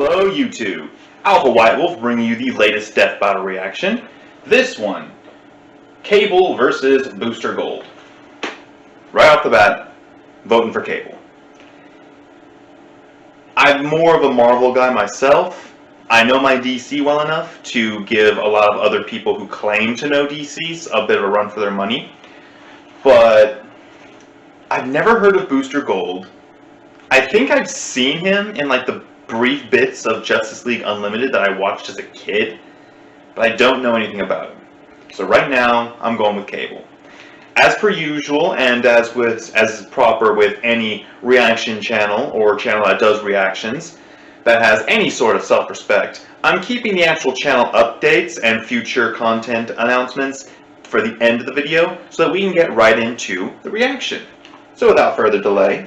Hello YouTube! Alpha White Wolf bringing you the latest Death Battle reaction. This one, Cable versus Booster Gold. Right off the bat, voting for Cable. I'm more of a Marvel guy myself. I know my DC well enough to give a lot of other people who claim to know DCs a bit of a run for their money. But I've never heard of Booster Gold. I think I've seen him in like the brief bits of Justice League Unlimited that I watched as a kid, but I don't know anything about him. So right now, I'm going with Cable. As per usual, and as is proper with any reaction channel or channel that does reactions that has any sort of self-respect, I'm keeping the actual channel updates and future content announcements for the end of the video so that we can get right into the reaction. So without further delay,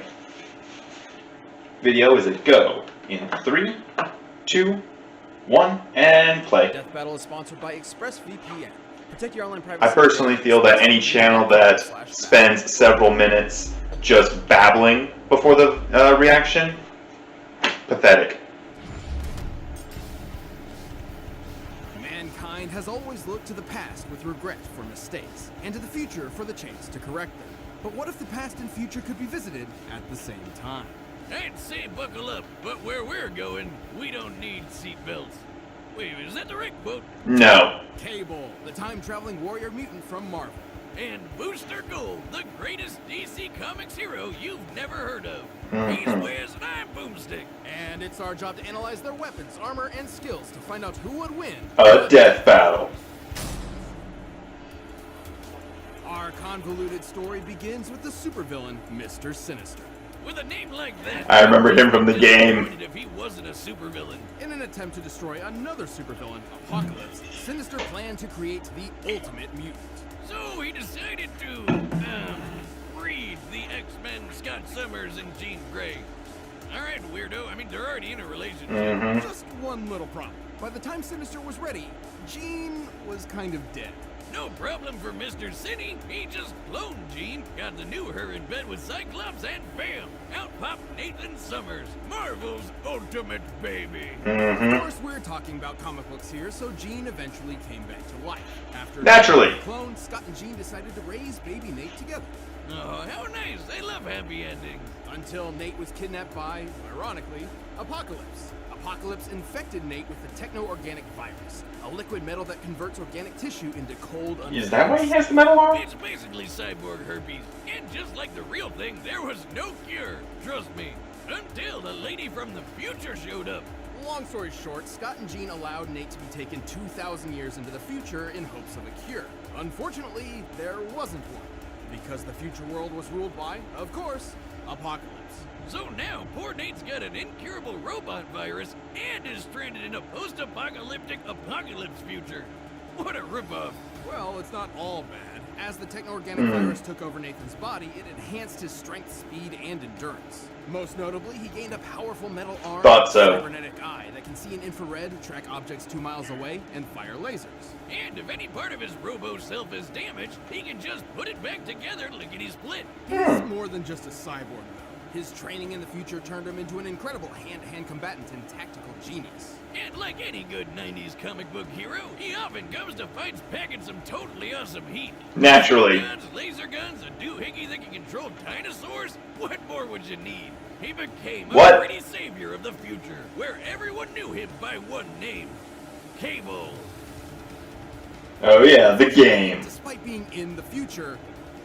video is a go. In 3, 2, 1, and play. DeathBattle is sponsored by ExpressVPN. Protect your online privacy. I personally feel that any channel that spends several minutes just babbling before the reaction, pathetic. Mankind has always looked to the past with regret for mistakes, and to the future for the chance to correct them. But what if the past and future could be visited at the same time? I'd say buckle up, but where we're going, we don't need seatbelts. Wait, is that the right quote? No. Cable, the time-traveling warrior mutant from Marvel. And Booster Gold, the greatest DC Comics hero you've never heard of. He's Wiz and I'm Boomstick. And it's our job to analyze their weapons, armor, and skills to find out who would win A death battle. Our convoluted story begins with the supervillain, Mr. Sinister. With a name like that, I remember him from the game. if he wasn't a supervillain. In an attempt to destroy another supervillain, Apocalypse, Sinister planned to create the ultimate mutant. So he decided to, breed the X-Men Scott Summers and Jean Grey. Alright, weirdo, I mean, they're already in a relationship. Just one little problem. By the time Sinister was ready, Jean was kind of dead. No problem for Mr. City. He just cloned Jean, got the new her in bed with Cyclops, and bam! Out popped Nathan Summers, Marvel's ultimate baby. Of course, we're talking about comic books here, so Jean eventually came back to life. After Naturally. clone, Scott and Jean decided to raise baby Nate together. Oh, how nice. I love happy endings. Until Nate was kidnapped by, ironically, Apocalypse. Apocalypse infected Nate with the techno-organic virus, a liquid metal that converts organic tissue into cold, Is that why he has the metal arm? It's basically cyborg herpes. And just like the real thing, there was no cure. Trust me. Until the lady from the future showed up. Long story short, Scott and Jean allowed Nate to be taken 2,000 years into the future in hopes of a cure. Unfortunately, there wasn't one, because the future world was ruled by, of course, Apocalypse. So now, poor Nate's got an incurable robot virus and is stranded in a post-apocalyptic apocalypse future. What a ripoff. Well, it's not all bad. As the techno-organic virus took over Nathan's body, it enhanced his strength, speed, and endurance. Most notably, he gained a powerful metal arm, Thought so. a cybernetic eye that can see in infrared, track objects 2 miles away, and fire lasers. And if any part of his robo-self is damaged, he can just put it back together lickety-split. He's more than just a cyborg, though. His training in the future turned him into an incredible hand-to-hand combatant and tactical genius. And like any good 90s comic book hero, he often comes to fights packing some totally awesome heat. Naturally. Guns, laser guns, a doohickey that can control dinosaurs? What more would you need? He became a pretty savior of the future, where everyone knew him by one name, Cable. Oh yeah, the game. Despite being in the future,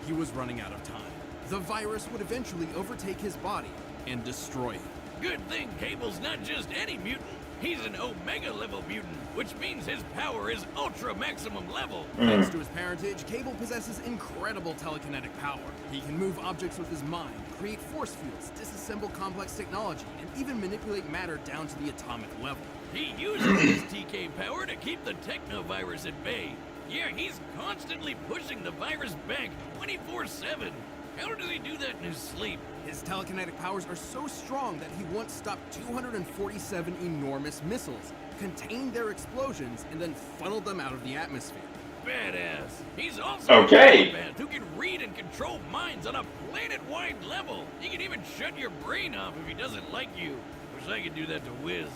he was running out of time. The virus would eventually overtake his body and destroy him. Good thing Cable's not just any mutant. He's an Omega level mutant, which means his power is ultra maximum level. Thanks to his parentage, Cable possesses incredible telekinetic power. He can move objects with his mind, create force fields, disassemble complex technology, and even manipulate matter down to the atomic level. He uses his TK power to keep the technovirus at bay. Yeah, he's constantly pushing the virus back 24/7. How does he do that in his sleep? His telekinetic powers are so strong that he once stopped 247 enormous missiles, contained their explosions, and then funneled them out of the atmosphere. Badass. He's also Okay. a telepath who can read and control minds on a planet-wide level. He can even shut your brain off if he doesn't like you. Wish I could do that to Wiz.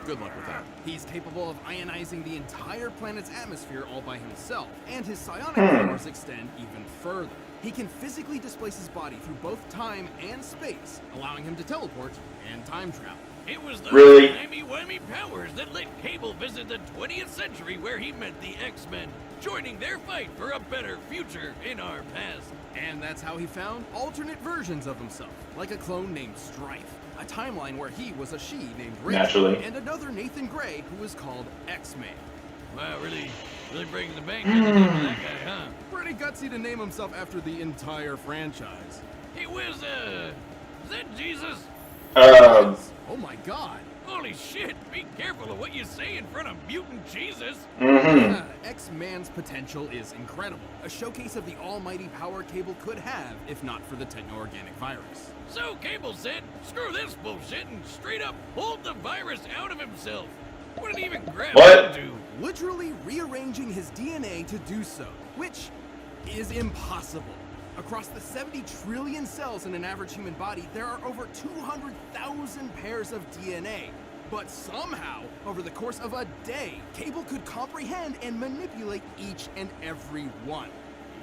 Good luck with that. He's capable of ionizing the entire planet's atmosphere all by himself, and his psionic powers extend even further. He can physically displace his body through both time and space, allowing him to teleport and time travel. It was those Really? timey-wimey powers that let Cable visit the 20th century where he met the X-Men, joining their fight for a better future in our past. And that's how he found alternate versions of himself, like a clone named Strife, a timeline where he was a she named Rachel, Naturally. and another Nathan Gray who was called X-Man. Wow, really breaking the bank on the name of that guy, huh? Pretty gutsy to name himself after the entire franchise. He was, is that Jesus? Oh my god. Holy shit, be careful of what you say in front of mutant Jesus. X-Man's potential is incredible. A showcase of the almighty power Cable could have if not for the techno-organic virus. So Cable said, screw this bullshit and straight up pulled the virus out of himself. Wouldn't even grab What? it to. Literally rearranging his DNA to do so, which is impossible. Across the 70 trillion cells in an average human body, there are over 200,000 pairs of DNA. But somehow, over the course of a day, Cable could comprehend and manipulate each and every one.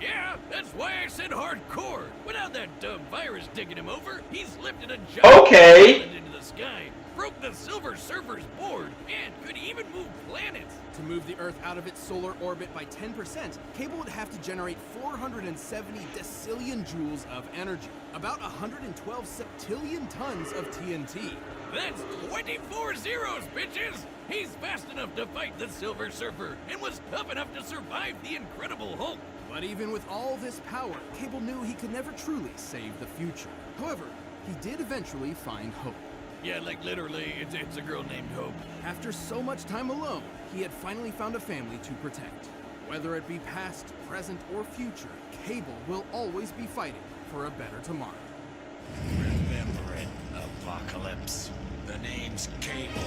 Yeah, that's why I said hardcore. Without that dumb virus digging him over, he's lifted a giant Okay. island into the sky, broke the Silver Surfer's board, and could even move planets. To move the Earth out of its solar orbit by 10%, Cable would have to generate 470 decillion joules of energy, about 112 septillion tons of TNT. That's 24 zeros, bitches! He's fast enough to fight the Silver Surfer, and was tough enough to survive the Incredible Hulk. But even with all this power, Cable knew he could never truly save the future. However, he did eventually find hope. Yeah, like literally, it's a girl named Hope. After so much time alone, he had finally found a family to protect. Whether it be past, present, or future, Cable will always be fighting for a better tomorrow. Remember it, Apocalypse. The name's Cable.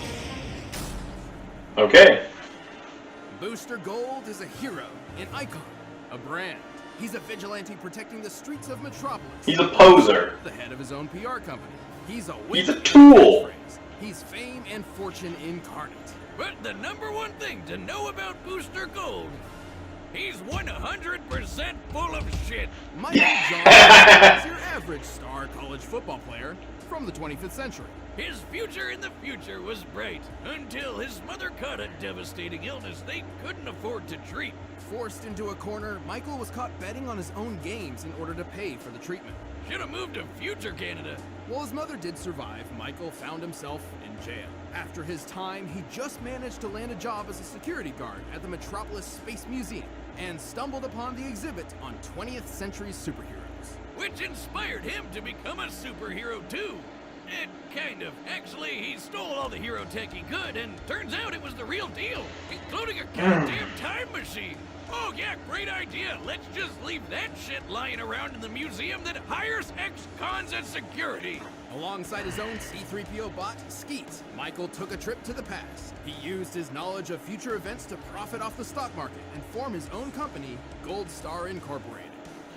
Okay. Booster Gold is a hero, an icon, a brand. He's a vigilante protecting the streets of Metropolis. He's a poser. The head of his own PR company. He's a He's a winner with tool. catchphrase. He's fame and fortune incarnate. But the number one thing to know about Booster Gold, he's 100% full of shit. Michael Jordan is your average star college football player from the 25th century. His future in the future was bright, until his mother caught a devastating illness they couldn't afford to treat. Forced into a corner, Michael was caught betting on his own games in order to pay for the treatment. Should have moved to future Canada. While his mother did survive, Michael found himself in jail. After his time, he just managed to land a job as a security guard at the Metropolis Space Museum and stumbled upon the exhibit on 20th century superheroes. Which inspired him to become a superhero too. And kind of. Actually, he stole all the hero tech he could, and turns out it was the real deal, including a goddamn time machine. Oh yeah, great idea. Let's just leave that shit lying around in the museum that hires ex-cons as security. Alongside his own C-3PO bot, Skeet, Michael took a trip to the past. He used his knowledge of future events to profit off the stock market and form his own company, Gold Star Incorporated.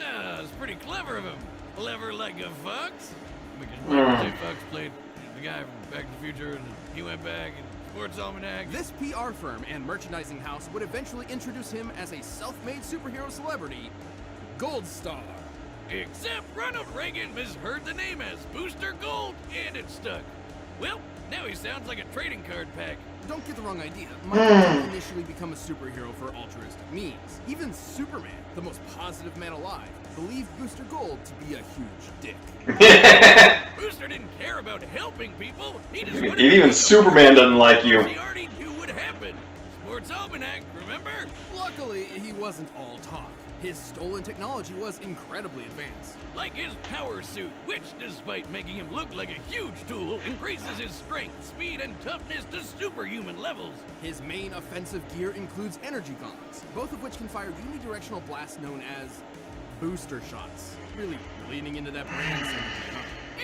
Ah, it's pretty clever of him. Clever like a fox. Because Michael J. Fox played the guy from Back to the Future, and he went back, and Sports Almanac. This PR firm and merchandising house would eventually introduce him as a self-made superhero celebrity, Gold Star. Except Ronald Reagan misheard the name as Booster Gold, and it stuck. Well, now he sounds like a trading card pack. Don't get the wrong idea. Michael didn't initially become a superhero for altruistic means. Even Superman, the most positive man alive, believed Booster Gold to be a huge dick. Booster didn't care about helping people. He just wanted Even to Superman doesn't like you. He already knew would happen. Sports Almanac, remember? Luckily, he wasn't all talk. His stolen technology was incredibly advanced. Like his power suit, which, despite making him look like a huge tool, increases his strength, speed, and toughness to superhuman levels. His main offensive gear includes energy gauntlets, both of which can fire unidirectional blasts known as booster shots. Really leaning into that brand synergy, huh?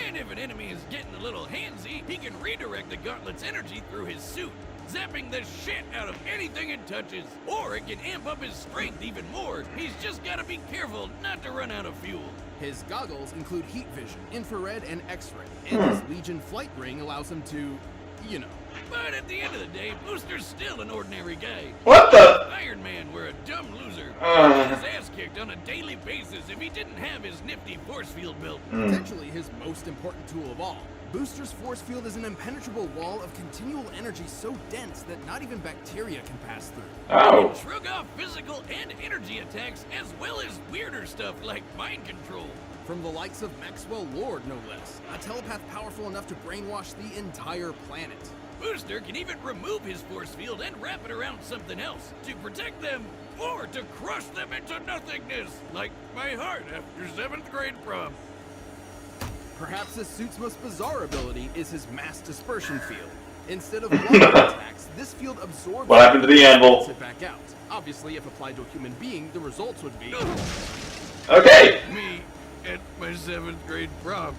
And if an enemy is getting a little handsy, he can redirect the gauntlet's energy through his suit, zapping the shit out of anything it touches. Or it can amp up his strength even more. He's just gotta be careful not to run out of fuel. His goggles include heat vision, infrared, and X-ray, and his Legion flight ring allows him to you know. But at the end of the day, Booster's still an ordinary guy. What the? Iron Man were a dumb loser. Uh. His ass kicked on a daily basis if he didn't have his nifty force field built. Potentially his most important tool of all. Booster's force field is an impenetrable wall of continual energy so dense that not even bacteria can pass through. Oh. And shrug off physical and energy attacks as well as weirder stuff like mind control. From the likes of Maxwell Lord, no less. A telepath powerful enough to brainwash the entire planet. Booster can even remove his force field and wrap it around something else to protect them or to crush them into nothingness, like my heart after 7th grade prom. Perhaps his suit's most bizarre ability is his mass dispersion field. Instead of blocking attacks, this field absorbs... What happened to the anvil? ...it back out. Obviously, if applied to a human being, the results would be... Okay. Me at my 7th grade prom.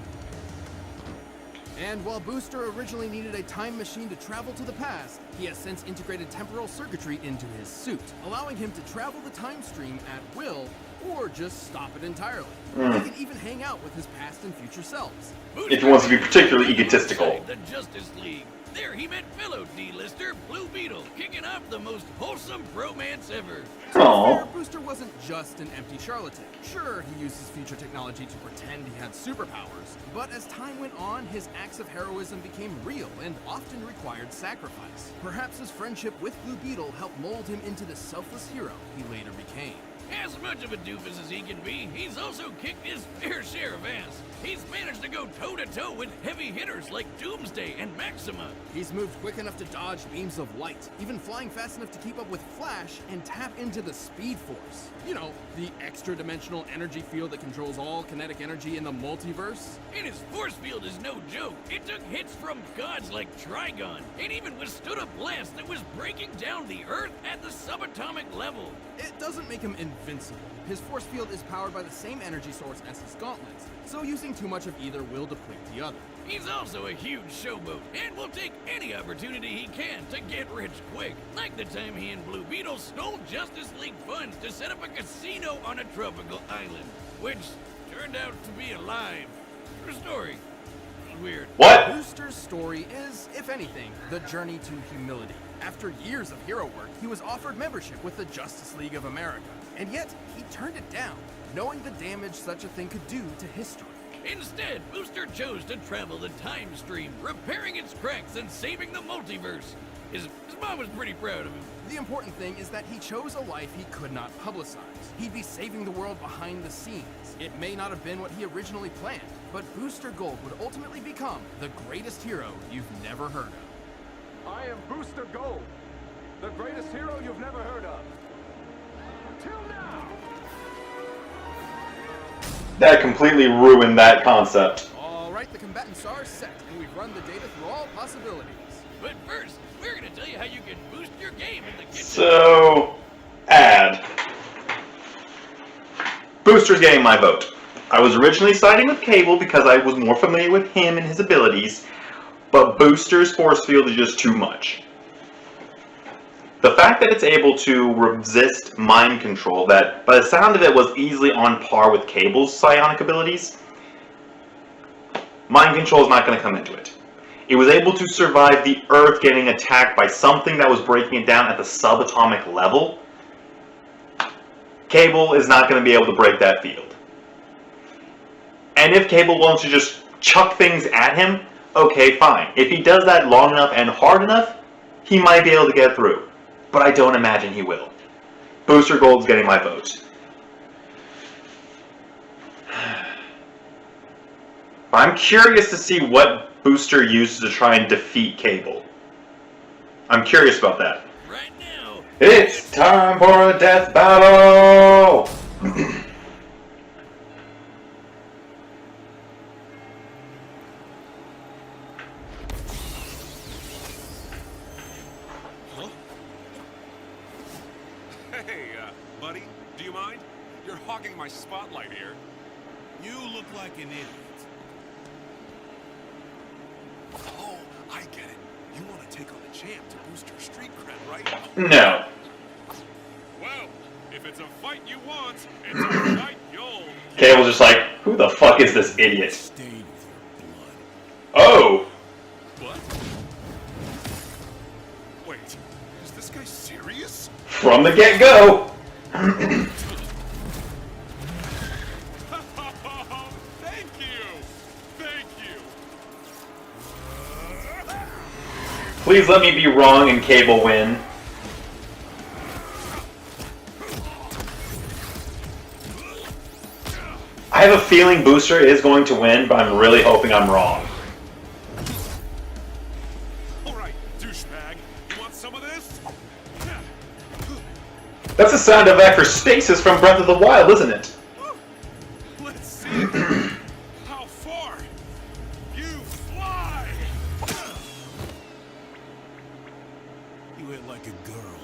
And while Booster originally needed a time machine to travel to the past, he has since integrated temporal circuitry into his suit, allowing him to travel the time stream at will, or just stop it entirely. He can even hang out with his past and future selves. If he wants to be particularly egotistical. The Justice League. There he met fellow D-lister Blue Beetle, kicking off the most wholesome bromance ever. To be Aww. fair, Booster wasn't just an empty charlatan. Sure, he used his future technology to pretend he had superpowers, but as time went on, his acts of heroism became real and often required sacrifice. Perhaps his friendship with Blue Beetle helped mold him into the selfless hero he later became. As much of a doofus as he can be, he's also kicked his fair share of ass. He's managed to go toe-to-toe with heavy hitters like Doomsday and Maxima. He's moved quick enough to dodge beams of light, even flying fast enough to keep up with Flash and tap into the Speed Force. You know, the extra-dimensional energy field that controls all kinetic energy in the multiverse. And his force field is no joke. It took hits from gods like Trigon, and even withstood a blast that was breaking down the Earth at the subatomic level. It doesn't make him invincible. His force field is powered by the same energy source as his gauntlets, so using too much of either will deplete the other. He's also a huge showboat, and will take any opportunity he can to get rich quick. Like the time he and Blue Beetle stole Justice League funds to set up a casino on a tropical island, which turned out to be a lie. True story. Weird. What? Booster's story is, if anything, the journey to humility. After years of hero work, he was offered membership with the Justice League of America, and yet he turned it down, knowing the damage such a thing could do to history. Instead, Booster chose to travel the time stream, repairing its cracks and saving the multiverse. His mom was pretty proud of him. The important thing is that he chose a life he could not publicize. He'd be saving the world behind the scenes. It may not have been what he originally planned, but Booster Gold would ultimately become the greatest hero you've never heard of. I am Booster Gold, the greatest hero you've never heard of. Till now! That completely ruined that concept. All right, the combatants are set, and we've run the data through all possibilities. But first, we're gonna tell you how you can boost your game in the kitchen. So, add. Booster's getting my vote. I was originally siding with Cable because I was more familiar with him and his abilities, but Booster's force field is just too much. The fact that it's able to resist mind control, that by the sound of it was easily on par with Cable's psionic abilities, mind control is not going to come into it. It was able to survive the Earth getting attacked by something that was breaking it down at the subatomic level. Cable is not going to be able to break that field. And if Cable wants to just chuck things at him, okay, fine. If he does that long enough and hard enough, he might be able to get through. But I don't imagine he will. Booster Gold's getting my vote. I'm curious to see what Booster uses to try and defeat Cable. I'm curious about that. Right now, It's time for a death battle! Hey, buddy, do you mind? You're hogging my spotlight here. You look like an idiot. Oh, I get it. You want to take on the champ to boost your street cred, right? No. Well, if it's a fight you want, it's a fight you'll... Cable's just like, who the fuck is this idiot? Stained with your blood. Oh! What? From the get-go. Thank you! Thank you! Please let me be wrong and Cable win. I have a feeling Booster is going to win, but I'm really hoping I'm wrong. Alright, douchebag. You want some of this? That's a sound effect for Stasis from Breath of the Wild, isn't it? Let's see. How far you fly! You hit like a girl.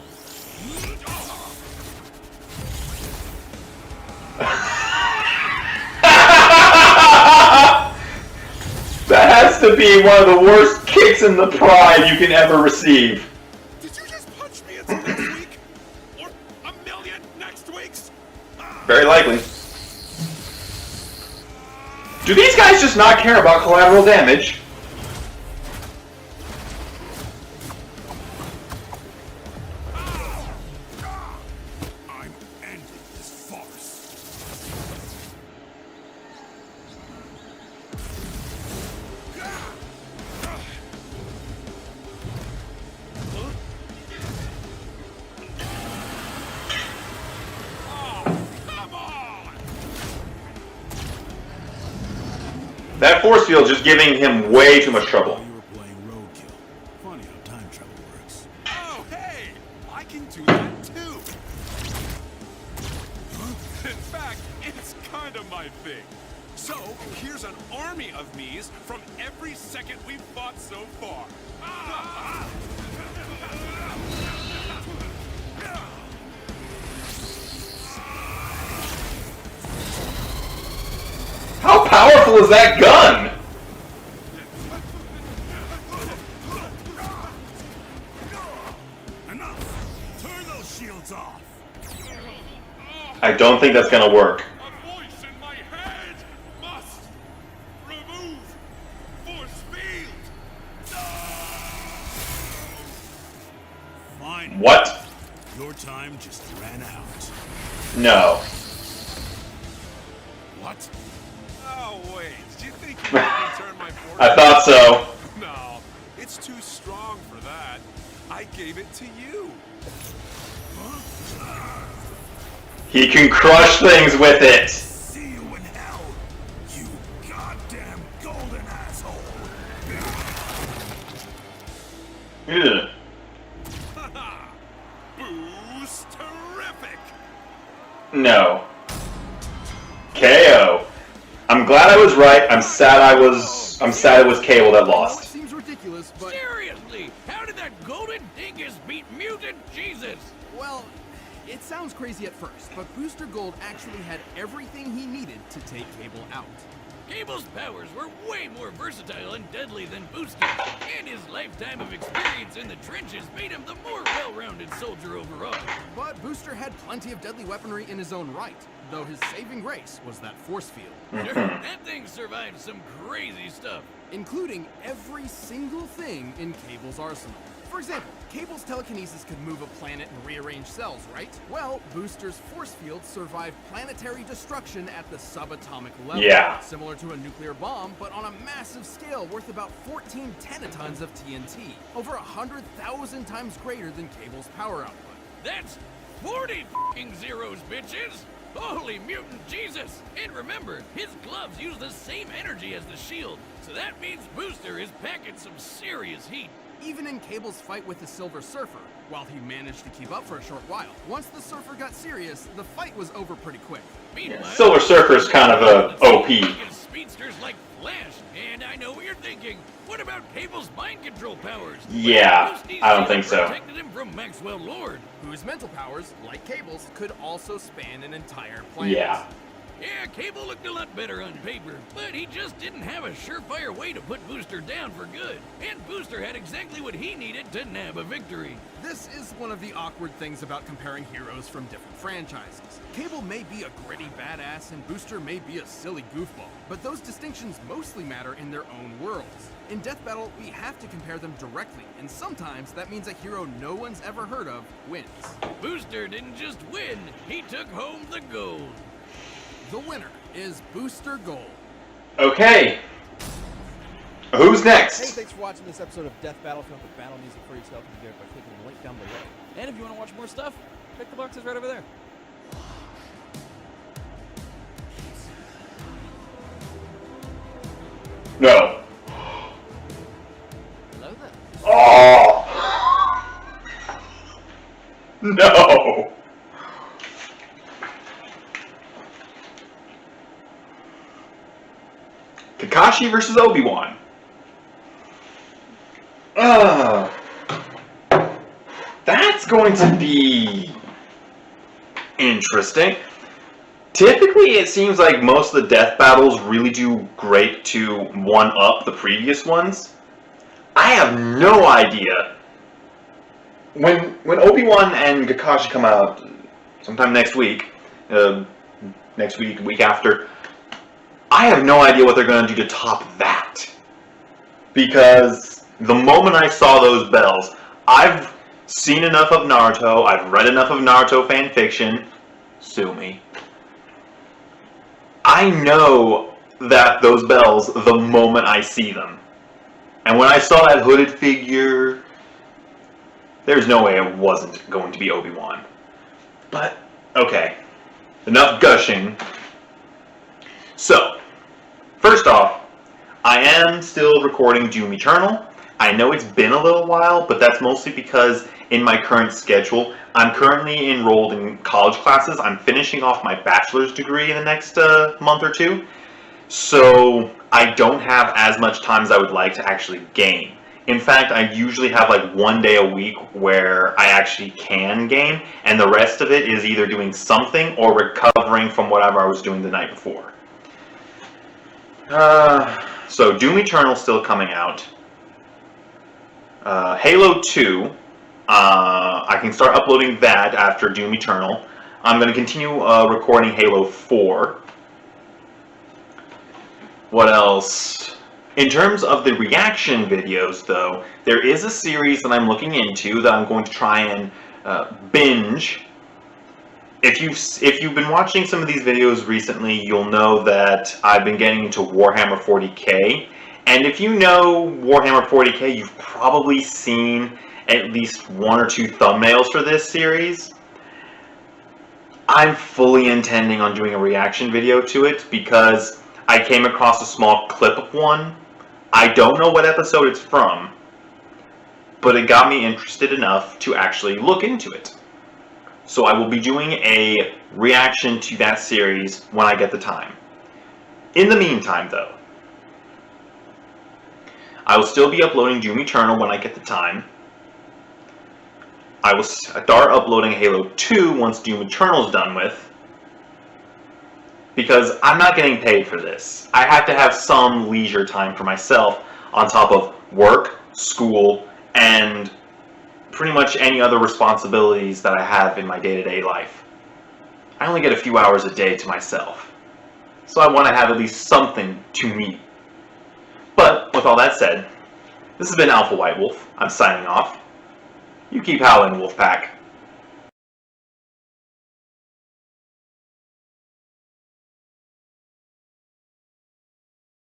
That has to be one of the worst kicks in the pride you can ever receive. Did you just punch me into next week? Or a million next weeks? Very likely. Do these guys just not care about collateral damage? I'm ending this farce. Come on! That force field just giving him way too much trouble. You were playing roadkill. Funny how time travel works. Oh, hey! I can do that too! In fact, it's kind of my thing. So, here's an army of me's from every second we've fought so far. How powerful is that gun? Enough! Turn those shields off! I don't think that's gonna work. A voice in my head must remove force field! Fine. What? Your time just ran out. No. What? Oh, wait. Did you think you could turn my force? I thought so. No, it's too strong for that. I gave it to you. He can crush things with it. See you in hell, you goddamn golden asshole. Ugh. Boost terrific. No. KO. I'm glad I was right. I'm sad it was Cable that I know it lost. seems ridiculous, but Seriously, how did that golden dingus beat mutant Jesus? well, it sounds crazy at first, but Booster Gold actually had everything he needed to take Cable out. Cable's powers were way more versatile and deadly than Booster's, and his lifetime of experience in the trenches made him the more well-rounded soldier overall. But Booster had plenty of deadly weaponry in his own right, though his saving grace was that force field, Sure, that thing survived some crazy stuff. including every single thing in Cable's arsenal. For example, Cable's telekinesis could move a planet and rearrange cells, right? Well, Booster's force field survived planetary destruction at the subatomic level. Yeah. Similar to a nuclear bomb, but on a massive scale worth about 14 tenatons of TNT. Over 100,000 times greater than Cable's power output. That's 40 f***ing zeros, bitches! Holy mutant Jesus! And remember, his gloves use the same energy as the shield, so that means Booster is packing some serious heat. Even in Cable's fight with the Silver Surfer, while he managed to keep up for a short while, once the Surfer got serious, the fight was over pretty quick. Meanwhile, Silver Surfer's kind of a OP. Speedsters like Flash, and I know what you're thinking. What about Cable's mind control powers? Yeah, Boosty I don't Shield think so. Protected him from Maxwell Lord. Whose mental powers, like Cable's, could also span an entire planet. Yeah. Yeah, Cable looked a lot better on paper, but he just didn't have a surefire way to put Booster down for good. And Booster had exactly what he needed to nab a victory. This is one of the awkward things about comparing heroes from different franchises. Cable may be a gritty badass and Booster may be a silly goofball, but those distinctions mostly matter in their own worlds. In Death Battle, we have to compare them directly, and sometimes that means a hero no one's ever heard of wins. Booster didn't just win, he took home the gold. The winner is Booster Gold. Okay. Who's next? Hey, thanks for watching this episode of Death Battle. If you want the battle music for yourself, you can do it by clicking the link down below. And if you want to watch more stuff, check the boxes right over there. No. Hello there. Oh! No! Kakashi versus Obi-Wan. That's going to be interesting. Typically, it seems like most of the death battles really do great to one-up the previous ones. I have no idea. When Obi-Wan and Kakashi come out sometime next week, week after, I have no idea what they're going to do to top that. Because the moment I saw those bells, I've seen enough of Naruto, I've read enough of Naruto fan fiction, sue me. I know that those bells the moment I see them. And when I saw that hooded figure, there's no way it wasn't going to be Obi-Wan. But, okay. Enough gushing. So, first off, I am still recording Doom Eternal. I know it's been a little while, but that's mostly because in my current schedule, I'm currently enrolled in college classes. I'm finishing off my bachelor's degree in the next month or two. So I don't have as much time as I would like to actually game. In fact, I usually have like one day a week where I actually can game, and the rest of it is either doing something or recovering from whatever I was doing the night before. So Doom Eternal still coming out. Halo 2, I can start uploading that after Doom Eternal. I'm going to continue recording Halo 4. What else? In terms of the reaction videos, though, there is a series that I'm looking into that I'm going to try and binge. If you've been watching some of these videos recently, you'll know that I've been getting into Warhammer 40k. And if you know Warhammer 40k, you've probably seen at least one or two thumbnails for this series. I'm fully intending on doing a reaction video to it because I came across a small clip of one. I don't know what episode it's from, but it got me interested enough to actually look into it. So I will be doing a reaction to that series when I get the time. In the meantime, though, I will still be uploading Doom Eternal when I get the time. I will start uploading Halo 2 once Doom Eternal is done with, because I'm not getting paid for this. I have to have some leisure time for myself on top of work, school, and pretty much any other responsibilities that I have in my day-to-day life. I only get a few hours a day to myself, so I want to have at least something to me. But, with all that said, this has been Alpha White Wolf. I'm signing off. You keep howling, Wolfpack.